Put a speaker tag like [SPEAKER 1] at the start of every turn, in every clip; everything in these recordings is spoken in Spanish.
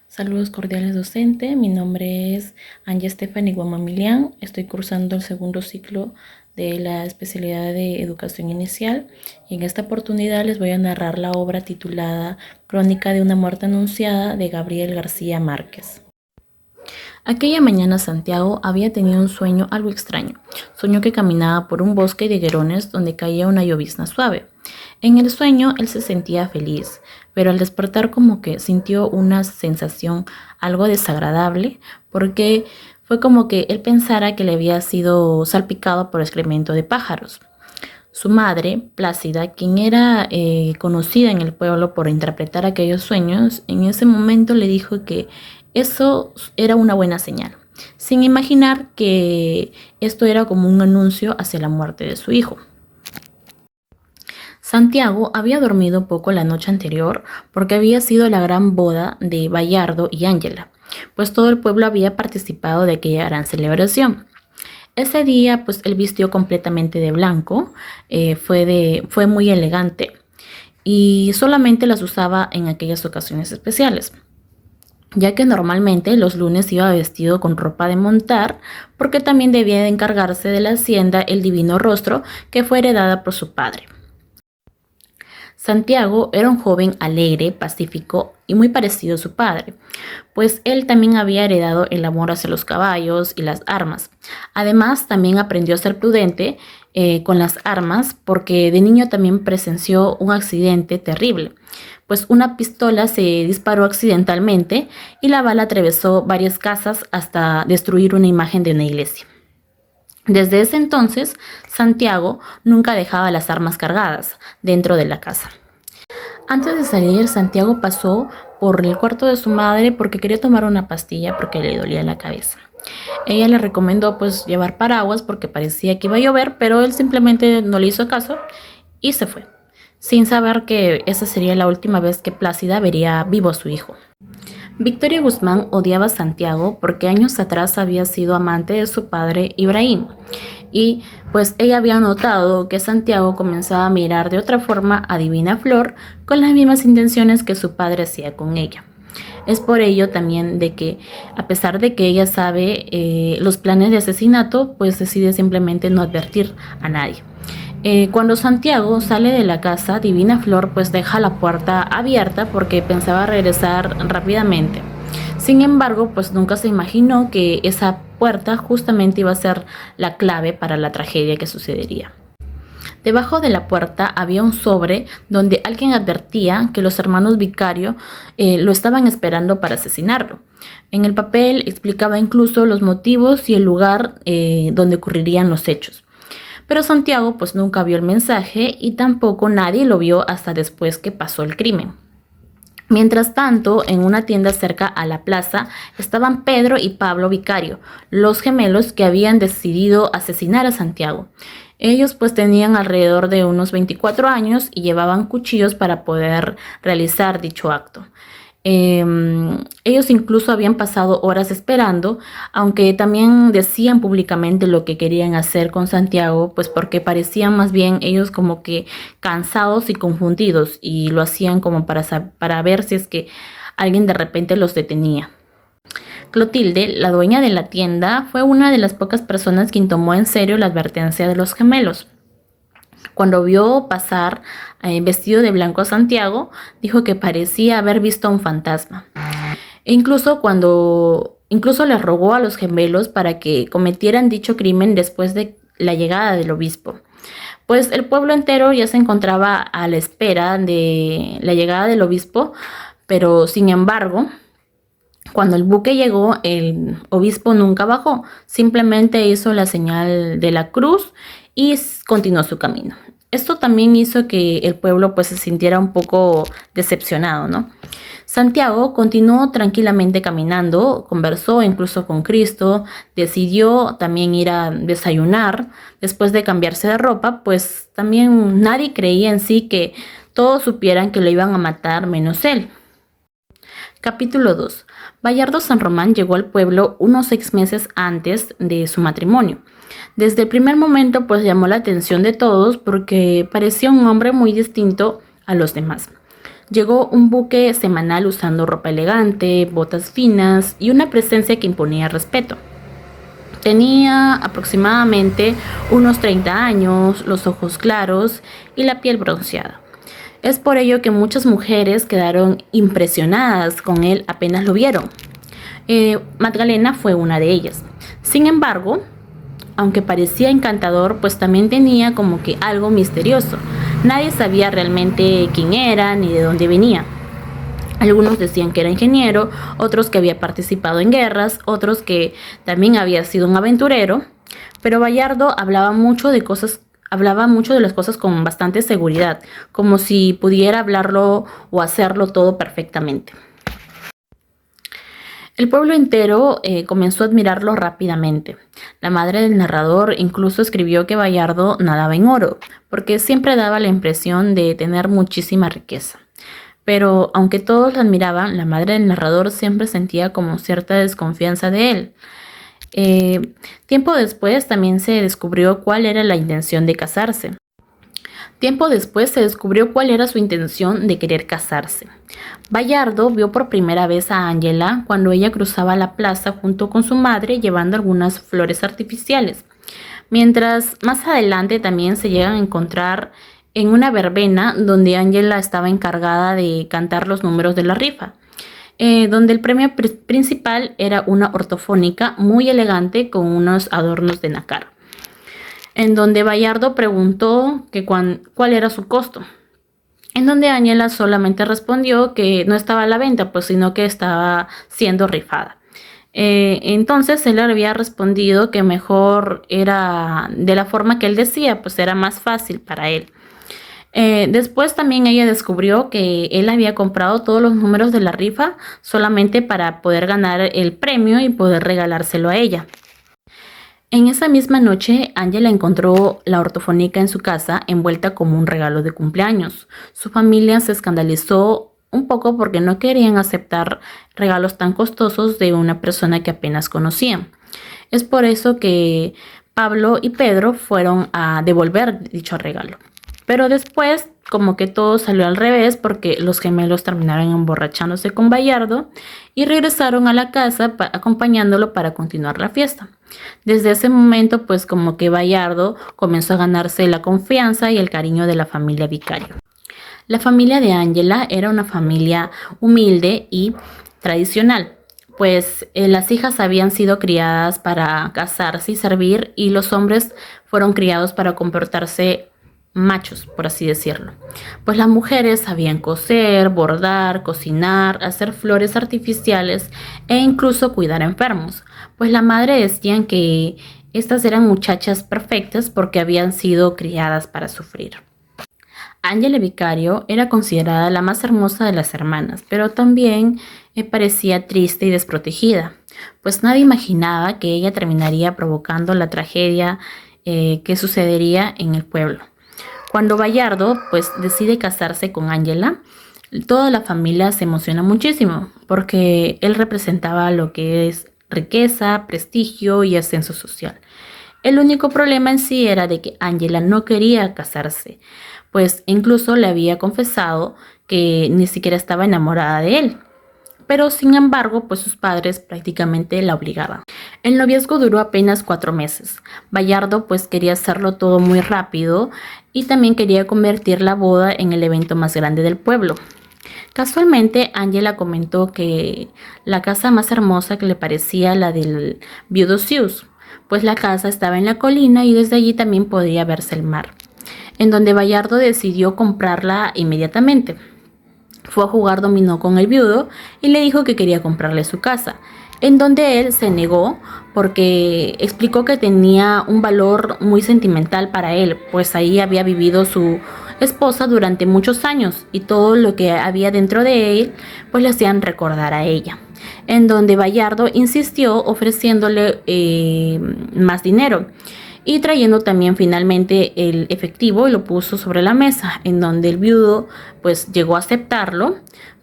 [SPEAKER 1] Saludos cordiales docente, mi nombre es Anja Stephanie Guamamilian, estoy cursando el segundo ciclo de la especialidad de educación inicial y en esta oportunidad les voy a narrar la obra titulada Crónica de una muerte anunciada de Gabriel García Márquez. Aquella mañana Santiago había tenido un sueño algo extraño. Soñó que caminaba por un bosque de higuerones donde caía una llovizna suave. En el sueño él se sentía feliz, pero al despertar como que sintió una sensación algo desagradable porque fue como que él pensara que le había sido salpicado por excremento de pájaros. Su madre, Plácida, quien era conocida en el pueblo por interpretar aquellos sueños, en ese momento le dijo que eso era una buena señal, sin imaginar que esto era como un anuncio hacia la muerte de su hijo. Santiago había dormido poco la noche anterior porque había sido la gran boda de Bayardo y Ángela, pues todo el pueblo había participado de aquella gran celebración. Ese día, pues él vistió completamente de blanco, fue muy elegante y solamente las usaba en aquellas ocasiones especiales, ya que normalmente los lunes iba vestido con ropa de montar, porque también debía de encargarse de la hacienda El Divino Rostro, que fue heredada por su padre. Santiago era un joven alegre, pacífico y muy parecido a su padre, pues él también había heredado el amor hacia los caballos y las armas. Además, también aprendió a ser prudente con las armas porque de niño también presenció un accidente terrible, pues una pistola se disparó accidentalmente y la bala atravesó varias casas hasta destruir una imagen de una iglesia. Desde ese entonces, Santiago nunca dejaba las armas cargadas dentro de la casa. Antes de salir, Santiago pasó por el cuarto de su madre porque quería tomar una pastilla porque le dolía la cabeza. Ella le recomendó pues llevar paraguas porque parecía que iba a llover, pero él simplemente no le hizo caso y se fue, sin saber que esa sería la última vez que Plácida vería vivo a su hijo. Victoria Guzmán odiaba a Santiago porque años atrás había sido amante de su padre Ibrahim y pues ella había notado que Santiago comenzaba a mirar de otra forma a Divina Flor con las mismas intenciones que su padre hacía con ella. Es por ello también de que, a pesar de que ella sabe los planes de asesinato, pues decide simplemente no advertir a nadie. Cuando Santiago sale de la casa, Divina Flor pues deja la puerta abierta porque pensaba regresar rápidamente. Sin embargo, pues nunca se imaginó que esa puerta justamente iba a ser la clave para la tragedia que sucedería. Debajo de la puerta había un sobre donde alguien advertía que los hermanos Vicario lo estaban esperando para asesinarlo. En el papel explicaba incluso los motivos y el lugar donde ocurrirían los hechos. Pero Santiago pues nunca vio el mensaje y tampoco nadie lo vio hasta después que pasó el crimen. Mientras tanto, en una tienda cerca a la plaza estaban Pedro y Pablo Vicario, los gemelos que habían decidido asesinar a Santiago. Ellos pues tenían alrededor de unos 24 años y llevaban cuchillos para poder realizar dicho acto. Ellos incluso habían pasado horas esperando, aunque también decían públicamente lo que querían hacer con Santiago, pues porque parecían más bien ellos como que cansados y confundidos y lo hacían como para ver si es que alguien de repente los detenía. Clotilde, la dueña de la tienda, fue una de las pocas personas quien tomó en serio la advertencia de los gemelos. Cuando vio pasar vestido de blanco a Santiago, dijo que parecía haber visto a un fantasma. E incluso les rogó a los gemelos para que cometieran dicho crimen después de la llegada del obispo. Pues el pueblo entero ya se encontraba a la espera de la llegada del obispo, pero sin embargo, cuando el buque llegó, el obispo nunca bajó, simplemente hizo la señal de la cruz y continuó su camino. Esto también hizo que el pueblo pues se sintiera un poco decepcionado, ¿no? Santiago continuó tranquilamente caminando, conversó incluso con Cristo, decidió también ir a desayunar después de cambiarse de ropa, pues también nadie creía en sí que todos supieran que lo iban a matar menos él. Capítulo 2. Bayardo San Román llegó al pueblo unos 6 meses antes de su matrimonio. Desde el primer momento pues llamó la atención de todos porque parecía un hombre muy distinto a los demás. Llegó un buque semanal usando ropa elegante, botas finas y una presencia que imponía respeto. Tenía aproximadamente unos 30 años, los ojos claros y la piel bronceada. Es por ello que muchas mujeres quedaron impresionadas con él apenas lo vieron. Magdalena fue una de ellas. Sin embargo, aunque parecía encantador, pues también tenía como que algo misterioso. Nadie sabía realmente quién era ni de dónde venía. Algunos decían que era ingeniero, otros que había participado en guerras, otros que también había sido un aventurero, pero Bayardo hablaba mucho de las cosas con bastante seguridad, como si pudiera hablarlo o hacerlo todo perfectamente. El pueblo entero comenzó a admirarlo rápidamente. La madre del narrador incluso escribió que Bayardo nadaba en oro, porque siempre daba la impresión de tener muchísima riqueza. Pero aunque todos lo admiraban, la madre del narrador siempre sentía como cierta desconfianza de él. Tiempo después también se descubrió cuál era la intención de casarse. Tiempo después se descubrió cuál era su intención de querer casarse. Bayardo vio por primera vez a Ángela cuando ella cruzaba la plaza junto con su madre llevando algunas flores artificiales. Mientras más adelante también se llegan a encontrar en una verbena donde Ángela estaba encargada de cantar los números de la rifa, donde el premio principal era una ortofónica muy elegante con unos adornos de nácar, en donde Bayardo preguntó que cuál era su costo, en donde Ángela solamente respondió que no estaba a la venta, pues sino que estaba siendo rifada. Entonces él le había respondido que mejor era de la forma que él decía, pues era más fácil para él. Después también ella descubrió que él había comprado todos los números de la rifa solamente para poder ganar el premio y poder regalárselo a ella. En esa misma noche, Ángela encontró la ortofónica en su casa envuelta como un regalo de cumpleaños. Su familia se escandalizó un poco porque no querían aceptar regalos tan costosos de una persona que apenas conocían. Es por eso que Pablo y Pedro fueron a devolver dicho regalo. Pero después, como que todo salió al revés porque los gemelos terminaron emborrachándose con Bayardo y regresaron a la casa acompañándolo para continuar la fiesta. Desde ese momento, pues como que Bayardo comenzó a ganarse la confianza y el cariño de la familia Vicario. La familia de Ángela era una familia humilde y tradicional, pues las hijas habían sido criadas para casarse y servir y los hombres fueron criados para comportarse machos, por así decirlo. Pues las mujeres sabían coser, bordar, cocinar, hacer flores artificiales e incluso cuidar enfermos. Pues la madre decían que estas eran muchachas perfectas porque habían sido criadas para sufrir. Ángela Vicario era considerada la más hermosa de las hermanas, pero también parecía triste y desprotegida, pues nadie imaginaba que ella terminaría provocando la tragedia que sucedería en el pueblo. Cuando Bayardo pues decide casarse con Ángela, toda la familia se emociona muchísimo porque él representaba lo que es riqueza, prestigio y ascenso social. El único problema en sí era de que Ángela no quería casarse, pues incluso le había confesado que ni siquiera estaba enamorada de él. Pero sin embargo, pues sus padres prácticamente la obligaban. El noviazgo duró apenas 4 meses. Bayardo pues quería hacerlo todo muy rápido y también quería convertir la boda en el evento más grande del pueblo. Casualmente, Ángela comentó que la casa más hermosa que le parecía la del viudo Zeus, pues la casa estaba en la colina y desde allí también podía verse el mar, en donde Bayardo decidió comprarla inmediatamente. Fue a jugar dominó con el viudo y le dijo que quería comprarle su casa, en donde él se negó porque explicó que tenía un valor muy sentimental para él, pues ahí había vivido su esposa durante muchos años y todo lo que había dentro de él pues le hacían recordar a ella, en donde Bayardo insistió ofreciéndole más dinero y trayendo también finalmente el efectivo y lo puso sobre la mesa, en donde el viudo pues llegó a aceptarlo,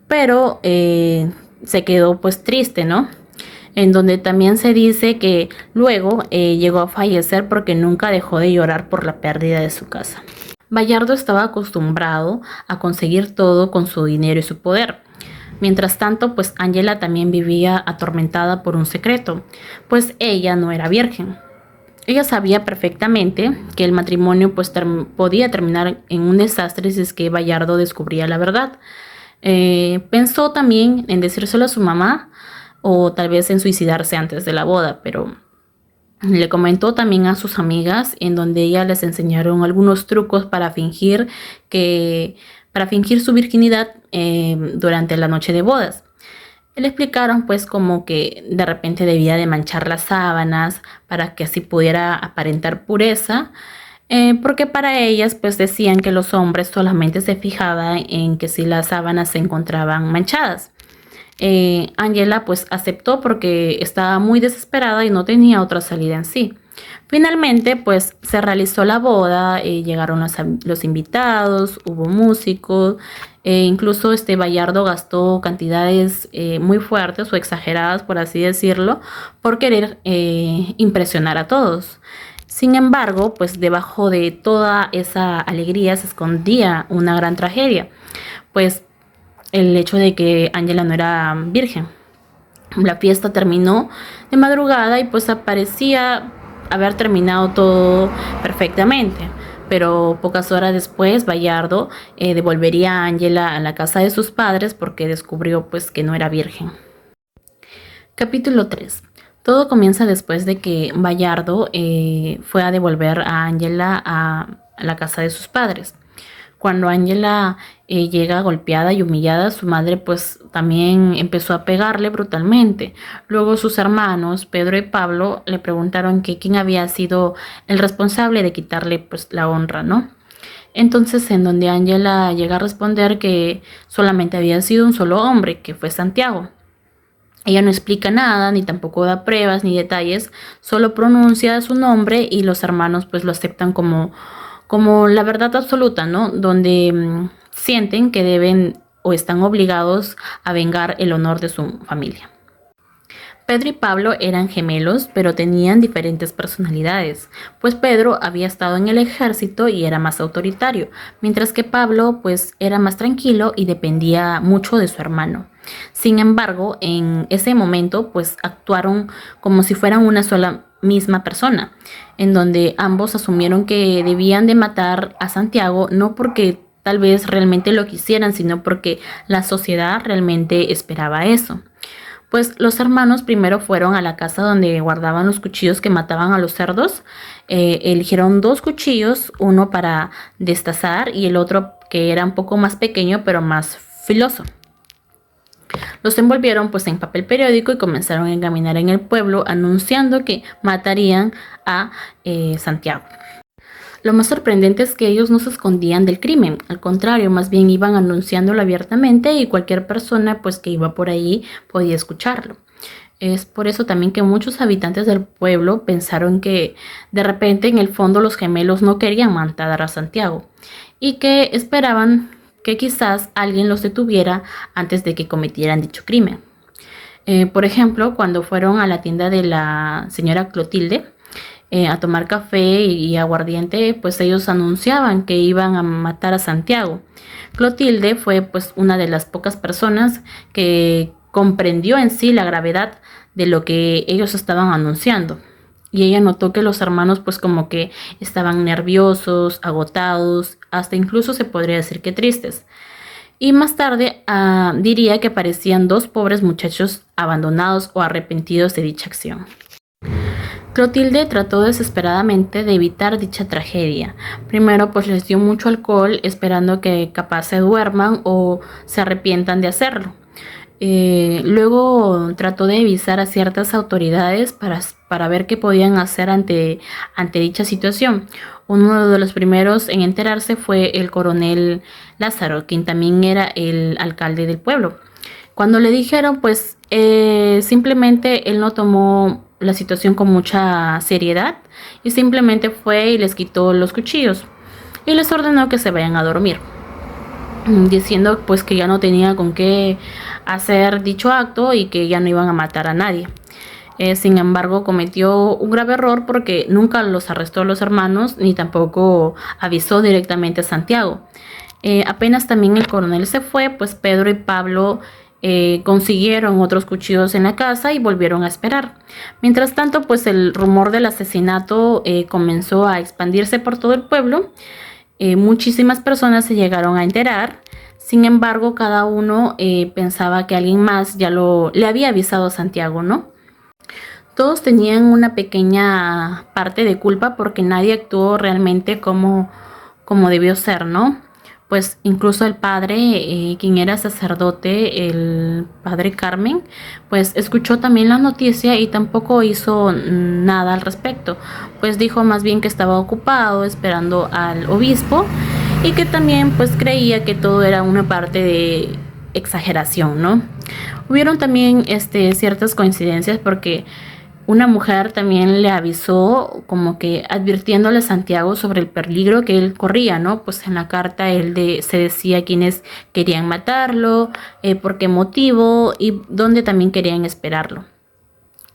[SPEAKER 1] pero se quedó pues triste, ¿no? En donde también se dice que luego llegó a fallecer porque nunca dejó de llorar por la pérdida de su casa. Bayardo estaba acostumbrado a conseguir todo con su dinero y su poder. Mientras tanto, pues Ángela también vivía atormentada por un secreto, pues ella no era virgen. Ella sabía perfectamente que el matrimonio pues podía terminar en un desastre si es que Bayardo descubría la verdad. Pensó también en decírselo a su mamá o tal vez en suicidarse antes de la boda, pero le comentó también a sus amigas en donde ella les enseñaron algunos trucos para fingir su virginidad durante la noche de bodas. Le explicaron pues como que de repente debía de manchar las sábanas para que así pudiera aparentar pureza, porque para ellas pues decían que los hombres solamente se fijaban en que si las sábanas se encontraban manchadas. Ángela pues aceptó porque estaba muy desesperada y no tenía otra salida en sí. Finalmente pues se realizó la boda, llegaron los invitados, hubo músicos, incluso Bayardo gastó cantidades muy fuertes o exageradas, por así decirlo, por querer impresionar a todos. Sin embargo, pues debajo de toda esa alegría se escondía una gran tragedia, pues el hecho de que Ángela no era virgen. La fiesta terminó de madrugada y pues parecía haber terminado todo perfectamente. Pero pocas horas después, Bayardo devolvería a Ángela a la casa de sus padres porque descubrió pues que no era virgen. Capítulo 3. Todo comienza después de que Bayardo fue a devolver a Ángela a la casa de sus padres. Cuando Ángela llega golpeada y humillada, su madre pues también empezó a pegarle brutalmente. Luego sus hermanos, Pedro y Pablo, le preguntaron que quién había sido el responsable de quitarle pues la honra, ¿no? Entonces, en donde Ángela llega a responder que solamente había sido un solo hombre, que fue Santiago. Ella no explica nada, ni tampoco da pruebas ni detalles, solo pronuncia su nombre y los hermanos pues lo aceptan como la verdad absoluta, ¿no? Donde sienten que deben o están obligados a vengar el honor de su familia. Pedro y Pablo eran gemelos, pero tenían diferentes personalidades, pues Pedro había estado en el ejército y era más autoritario, mientras que Pablo pues era más tranquilo y dependía mucho de su hermano. Sin embargo, en ese momento pues actuaron como si fueran una sola misma persona, en donde ambos asumieron que debían de matar a Santiago no porque tal vez realmente lo quisieran, sino porque la sociedad realmente esperaba eso. Pues los hermanos primero fueron a la casa donde guardaban los cuchillos que mataban a los cerdos. Eligieron 2 cuchillos, uno para destazar y el otro que era un poco más pequeño pero más filoso. Los envolvieron pues en papel periódico y comenzaron a caminar en el pueblo anunciando que matarían a Santiago. Lo más sorprendente es que ellos no se escondían del crimen, al contrario, más bien iban anunciándolo abiertamente y cualquier persona pues que iba por ahí podía escucharlo. Es por eso también que muchos habitantes del pueblo pensaron que de repente en el fondo los gemelos no querían matar a Santiago y que esperaban que quizás alguien los detuviera antes de que cometieran dicho crimen. Por ejemplo, cuando fueron a la tienda de la señora Clotilde, a tomar café y aguardiente, pues ellos anunciaban que iban a matar a Santiago. Clotilde fue pues una de las pocas personas que comprendió en sí la gravedad de lo que ellos estaban anunciando. Y ella notó que los hermanos pues como que estaban nerviosos, agotados, hasta incluso se podría decir que tristes. Y más tarde diría que parecían 2 pobres muchachos abandonados o arrepentidos de dicha acción. Clotilde trató desesperadamente de evitar dicha tragedia. Primero pues les dio mucho alcohol esperando que capaz se duerman o se arrepientan de hacerlo. Luego trató de avisar a ciertas autoridades para ver qué podían hacer ante dicha situación. Uno de los primeros en enterarse fue el coronel Lázaro, quien también era el alcalde del pueblo. Cuando le dijeron, pues simplemente él no tomó la situación con mucha seriedad y simplemente fue y les quitó los cuchillos y les ordenó que se vayan a dormir, diciendo pues que ya no tenía con qué hacer dicho acto y que ya no iban a matar a nadie. Sin embargo, cometió un grave error porque nunca los arrestó a los hermanos ni tampoco avisó directamente a Santiago. Apenas también el coronel se fue, pues Pedro y Pablo consiguieron otros cuchillos en la casa y volvieron a esperar. Mientras tanto, pues el rumor del asesinato comenzó a expandirse por todo el pueblo. Muchísimas personas se llegaron a enterar. Sin embargo, cada uno pensaba que alguien más ya le había avisado a Santiago, ¿no? Todos tenían una pequeña parte de culpa porque nadie actuó realmente como debió ser, ¿no? Pues incluso el padre, quien era sacerdote, el padre Carmen, pues escuchó también la noticia y tampoco hizo nada al respecto. Pues dijo más bien que estaba ocupado esperando al obispo y que también pues creía que todo era una parte de exageración, ¿no? Hubieron también ciertas coincidencias porque una mujer también le avisó como que advirtiéndole a Santiago sobre el peligro que él corría, ¿no? Pues en la carta se decía quiénes querían matarlo, por qué motivo y dónde también querían esperarlo.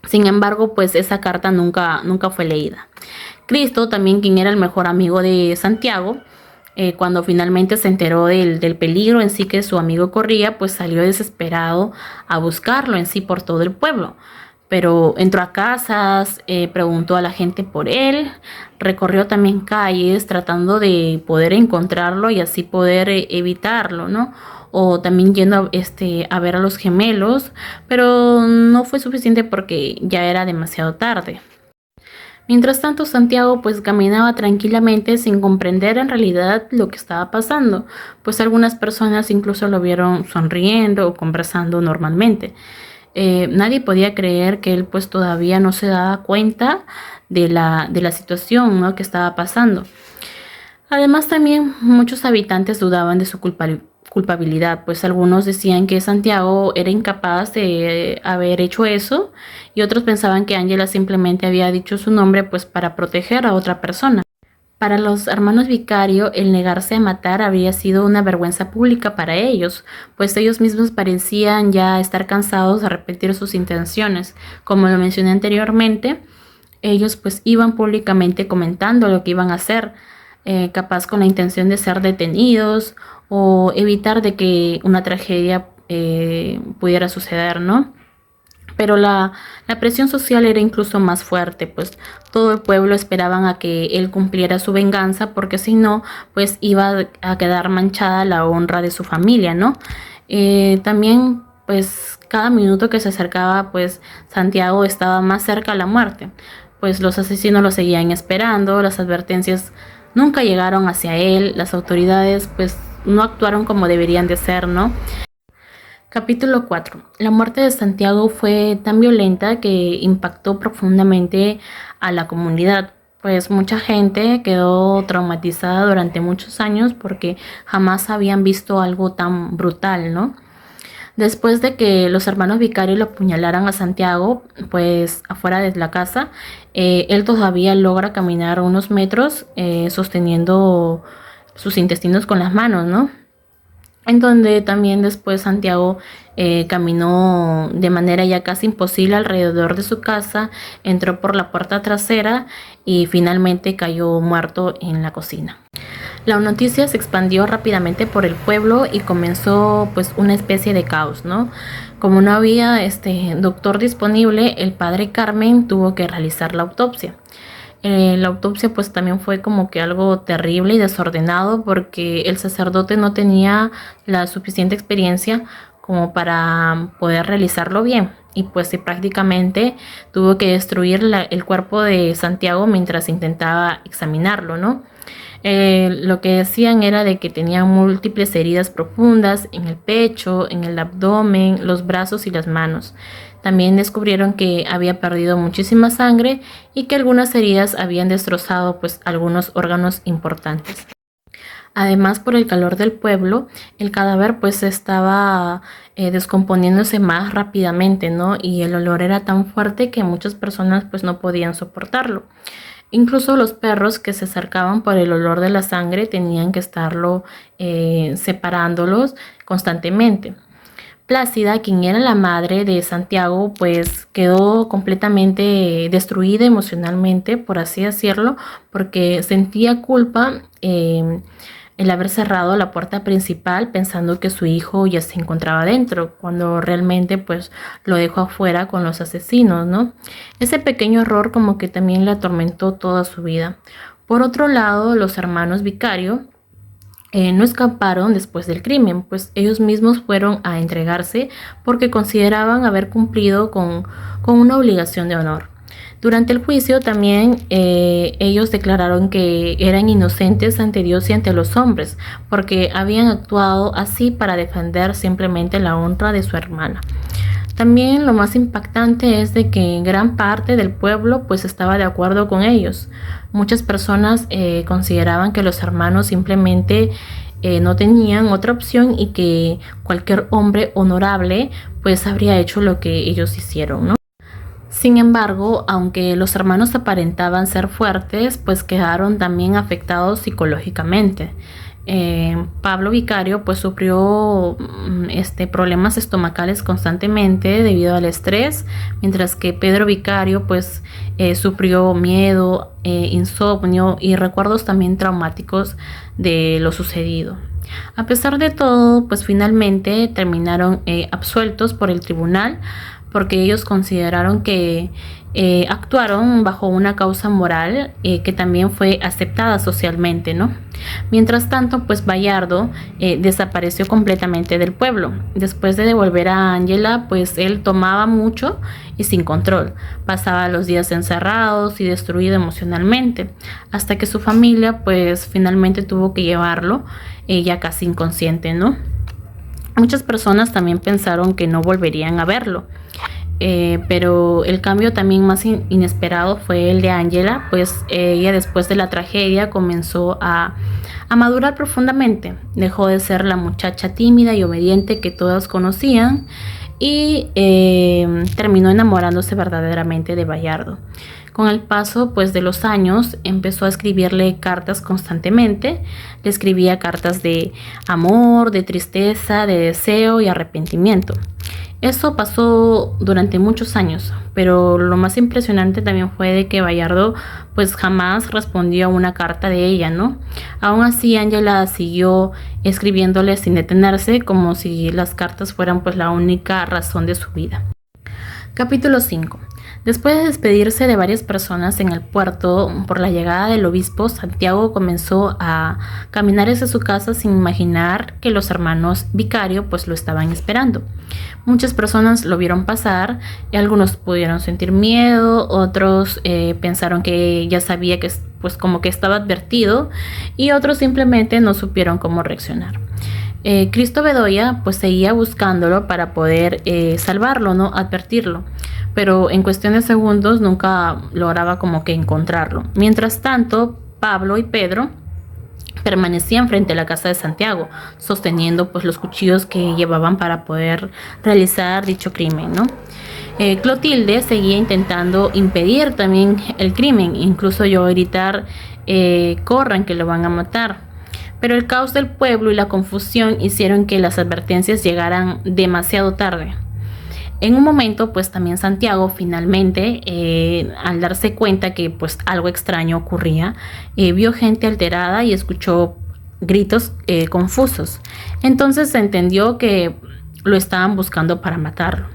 [SPEAKER 1] Sin embargo, pues esa carta nunca fue leída. Cristo, también quien era el mejor amigo de Santiago, cuando finalmente se enteró del peligro en sí que su amigo corría, pues salió desesperado a buscarlo en sí por todo el pueblo. Pero entró a casas, preguntó a la gente por él, recorrió también calles tratando de poder encontrarlo y así poder evitarlo, ¿no? O también yendo a ver a los gemelos, pero no fue suficiente porque ya era demasiado tarde. Mientras tanto, Santiago pues caminaba tranquilamente sin comprender en realidad lo que estaba pasando, pues algunas personas incluso lo vieron sonriendo o conversando normalmente. Nadie podía creer que él pues todavía no se daba cuenta de la situación, ¿no?, que estaba pasando. Además también muchos habitantes dudaban de su culpabilidad, pues algunos decían que Santiago era incapaz de haber hecho eso y otros pensaban que Ángela simplemente había dicho su nombre pues para proteger a otra persona. Para los hermanos Vicario, el negarse a matar había sido una vergüenza pública para ellos, pues ellos mismos parecían ya estar cansados de repetir sus intenciones. Como lo mencioné anteriormente, ellos pues iban públicamente comentando lo que iban a hacer, capaz con la intención de ser detenidos o evitar de que una tragedia pudiera suceder, ¿no? Pero la presión social era incluso más fuerte, pues todo el pueblo esperaban a que él cumpliera su venganza, porque si no, pues iba a quedar manchada la honra de su familia, ¿no? También, pues cada minuto que se acercaba, pues Santiago estaba más cerca a la muerte, pues los asesinos lo seguían esperando, las advertencias nunca llegaron hacia él, las autoridades pues no actuaron como deberían de ser, ¿no? Capítulo 4. La muerte de Santiago fue tan violenta que impactó profundamente a la comunidad, pues mucha gente quedó traumatizada durante muchos años porque jamás habían visto algo tan brutal, ¿no? Después de que los hermanos Vicario lo apuñalaran a Santiago, pues afuera de la casa, él todavía logra caminar unos metros sosteniendo sus intestinos con las manos, ¿no? En donde también después Santiago caminó de manera ya casi imposible alrededor de su casa, entró por la puerta trasera y finalmente cayó muerto en la cocina. La noticia se expandió rápidamente por el pueblo y comenzó pues una especie de caos, ¿no? Como no había doctor disponible, el padre Carmen tuvo que realizar la autopsia. La autopsia pues también fue como que algo terrible y desordenado porque el sacerdote no tenía la suficiente experiencia como para poder realizarlo bien y pues sí, prácticamente tuvo que destruir el cuerpo de Santiago mientras intentaba examinarlo, ¿no? Lo que decían era de que tenía múltiples heridas profundas en el pecho, en el abdomen, los brazos y las manos. También descubrieron que había perdido muchísima sangre y que algunas heridas habían destrozado pues algunos órganos importantes. Además, por el calor del pueblo, el cadáver pues estaba descomponiéndose más rápidamente, ¿no? Y el olor era tan fuerte que muchas personas pues no podían soportarlo. Incluso los perros que se acercaban por el olor de la sangre tenían que estarlo separándolos constantemente. Plácida, quien era la madre de Santiago, pues quedó completamente destruida emocionalmente, por así decirlo, porque sentía culpa el haber cerrado la puerta principal pensando que su hijo ya se encontraba dentro, cuando realmente pues lo dejó afuera con los asesinos, ¿no? Ese pequeño error como que también le atormentó toda su vida. Por otro lado, los hermanos Vicario no escaparon después del crimen, pues ellos mismos fueron a entregarse porque consideraban haber cumplido con una obligación de honor. Durante el juicio también ellos declararon que eran inocentes ante Dios y ante los hombres, porque habían actuado así para defender simplemente la honra de su hermana. También lo más impactante es de que gran parte del pueblo pues estaba de acuerdo con ellos. Muchas personas consideraban que los hermanos simplemente no tenían otra opción y que cualquier hombre honorable pues habría hecho lo que ellos hicieron, ¿no? Sin embargo, aunque los hermanos aparentaban ser fuertes, pues quedaron también afectados psicológicamente. Pablo Vicario pues sufrió problemas estomacales constantemente debido al estrés, mientras que Pedro Vicario pues sufrió miedo, insomnio y recuerdos también traumáticos de lo sucedido. A pesar de todo, pues finalmente terminaron absueltos por el tribunal, porque ellos consideraron que actuaron bajo una causa moral que también fue aceptada socialmente, ¿no? Mientras tanto, pues Bayardo desapareció completamente del pueblo. Después de devolver a Ángela, pues él tomaba mucho y sin control. Pasaba los días encerrados y destruido emocionalmente, hasta que su familia pues finalmente tuvo que llevarlo ya casi inconsciente, ¿no? Muchas personas también pensaron que no volverían a verlo. Pero el cambio también más inesperado fue el de Ángela, pues ella después de la tragedia comenzó a madurar profundamente. Dejó de ser la muchacha tímida y obediente que todas conocían y terminó enamorándose verdaderamente de Bayardo. Con el paso pues de los años empezó a escribirle cartas constantemente. Le escribía cartas de amor, de tristeza, de deseo y arrepentimiento. Eso pasó durante muchos años, pero lo más impresionante también fue de que Bayardo pues jamás respondió a una carta de ella, ¿no? Aún así, Ángela siguió escribiéndole sin detenerse, como si las cartas fueran pues la única razón de su vida. Capítulo 5. Después de despedirse de varias personas en el puerto por la llegada del obispo, Santiago comenzó a caminar hacia su casa sin imaginar que los hermanos Vicario pues lo estaban esperando. Muchas personas lo vieron pasar y algunos pudieron sentir miedo, otros pensaron que ya sabía que pues como que estaba advertido y otros simplemente no supieron cómo reaccionar. Cristo Bedoya pues seguía buscándolo para poder salvarlo, ¿no? Advertirlo, pero en cuestión de segundos nunca lograba como que encontrarlo. Mientras tanto, Pablo y Pedro permanecían frente a la casa de Santiago, sosteniendo pues los cuchillos que llevaban para poder realizar dicho crimen, ¿no? Clotilde seguía intentando impedir también el crimen, incluso yo gritar, corran que lo van a matar. Pero el caos del pueblo y la confusión hicieron que las advertencias llegaran demasiado tarde. En un momento, pues también Santiago finalmente, al darse cuenta que pues algo extraño ocurría, vio gente alterada y escuchó gritos confusos. Entonces entendió que lo estaban buscando para matarlo.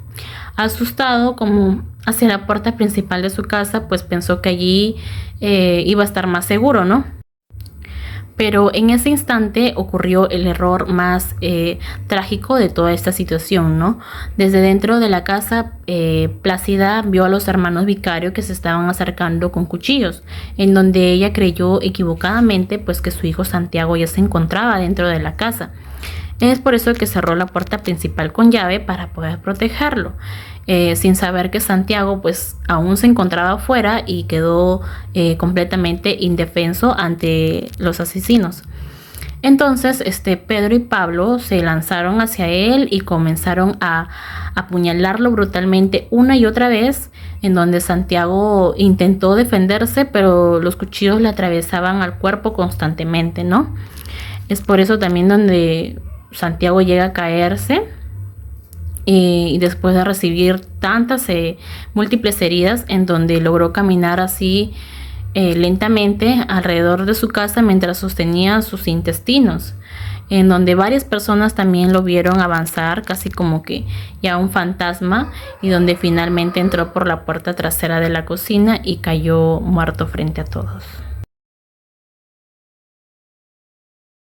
[SPEAKER 1] Asustado como hacia la puerta principal de su casa, pues pensó que allí iba a estar más seguro, ¿no? Pero en ese instante ocurrió el error más trágico de toda esta situación, ¿no? Desde dentro de la casa, Plácida vio a los hermanos Vicario que se estaban acercando con cuchillos, en donde ella creyó equivocadamente pues que su hijo Santiago ya se encontraba dentro de la casa. Es por eso que cerró la puerta principal con llave para poder protegerlo, sin saber que Santiago pues aún se encontraba afuera y quedó completamente indefenso ante los asesinos. Entonces Pedro y Pablo se lanzaron hacia él y comenzaron a apuñalarlo brutalmente una y otra vez, en donde Santiago intentó defenderse, pero los cuchillos le atravesaban al cuerpo constantemente, ¿no? Es por eso también donde Santiago llega a caerse y después de recibir tantas múltiples heridas, en donde logró caminar así lentamente alrededor de su casa mientras sostenía sus intestinos, en donde varias personas también lo vieron avanzar casi como que ya un fantasma, y donde finalmente entró por la puerta trasera de la cocina y cayó muerto frente a todos.